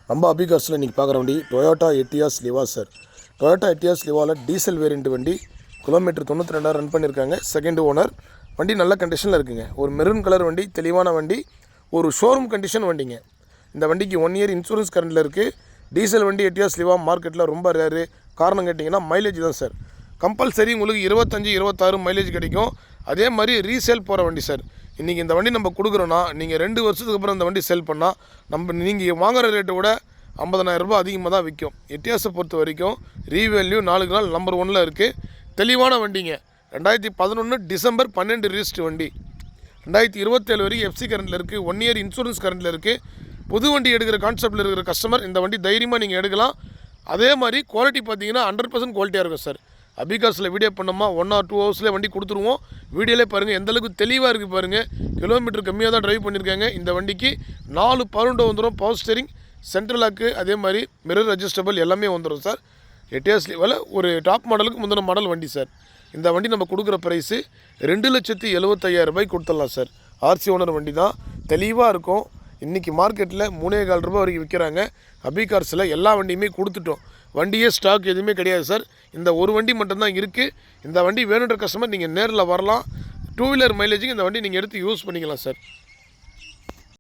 நம்ம அபிகார்ஸில் இன்றைக்கி பார்க்குற வண்டி Toyota Etios Liva sir. Toyota Etios லிவாவில் டீசல் வேரியண்ட் வண்டி. கிலோமீட்டர் 92,000 ரன் பண்ணியிருக்காங்க. Second owner. வண்டி நல்ல கண்டிஷனில் இருக்குங்க. ஒரு மெரூன் கலர் வண்டி, தெளிவான வண்டி, ஒரு ஷோரூம் கண்டிஷன் வண்டிங்க. இந்த வண்டிக்கு 1 இயர் இன்சூரன்ஸ் கரண்டில் இருக்குது. டீசல் வண்டி எட்டியாஸ் லிவா மார்க்கெட்டில் ரொம்ப ரேரு. காரணம் கேட்டிங்கன்னா மைலேஜ் தான் சார். கம்பல்சரி உங்களுக்கு 25-26 மைலேஜ் கிடைக்கும். அதே மாதிரி ரீசேல் போகிற வண்டி சார். இன்றைக்கி இந்த வண்டி நம்ம கொடுக்குறோன்னா நீங்கள் 2 வருஷத்துக்கு அப்புறம் இந்த வண்டி சேல் பண்ணால் நீங்கள் வாங்குகிற ரேட்டை விட 50,000 ரூபாய் அதிகமாக தான் விற்கும். எட்டியாஸை பொறுத்த வரைக்கும் ரீவேல்யூ 4 நாள் நம்பர் 1ல் இருக்குது. தெளிவான வண்டிங்க. 2011 டிசம்பர் 12 ரிஜிஸ்டர் வண்டி. 2027 வரைக்கும் எஃப்சி கரண்டில் இருக்குது. 1 இயர் இன்சூரன்ஸ் கரண்டில் இருக்குது. புது வண்டி எடுக்கிற கான்செப்டில் இருக்கிற கஸ்டமர் இந்த வண்டி தைரியமாக நீங்கள் எடுக்கலாம். அதே மாதிரி குவாலிட்டி பார்த்தீங்கன்னா 100% குவாலிட்டியாக இருக்கும் சார். அபிகாஸில் வீடியோ பண்ணோமா 1 or 2 ஹவர்ஸ்லேயே வண்டி கொடுத்துருவோம். வீடியோலே பாருங்கள் எந்தளவுக்கு தெளிவாக இருக்குது பாருங்கள். கிலோமீட்டர் கம்மியாக தான் ட்ரைவ் பண்ணியிருக்காங்க. இந்த வண்டிக்கு 4 பவர் வந்துடும். பவர் ஸ்டேரிங், சென்ட்ரல் லாக்கு, அதே மாதிரி மிரர் அட்ஜஸ்டபிள் எல்லாமே வந்துடும் சார். எட்டியாஸ் லிவாவில் ஒரு டாப் மாடலுக்கு முந்தின மாடல் வண்டி சார். இந்த வண்டி நம்ம கொடுக்குற ப்ரைஸு 2,75,000 ரூபாய்க்கு கொடுத்துடலாம் சார். ஆர்சி ஓனர் வண்டி தான். தெளிவாக இருக்கும். இன்றைக்கி மார்க்கெட்டில் 3,4 ரூபாய் வரைக்கும் விற்கிறாங்க. அபிகார்ஸில் எல்லா வண்டியுமே கொடுத்துட்டோம். வண்டியே ஸ்டாக் எதுவுமே கிடையாது சார். இந்த ஒரு வண்டி மட்டும்தான் இருக்குது. இந்த வண்டி வேணுன்ற கஸ்டமர் நீங்கள் நேரில் வரலாம். 2 வீலர் மைலேஜுக்கு இந்த வண்டி நீங்கள் எடுத்து யூஸ் பண்ணிக்கலாம் சார்.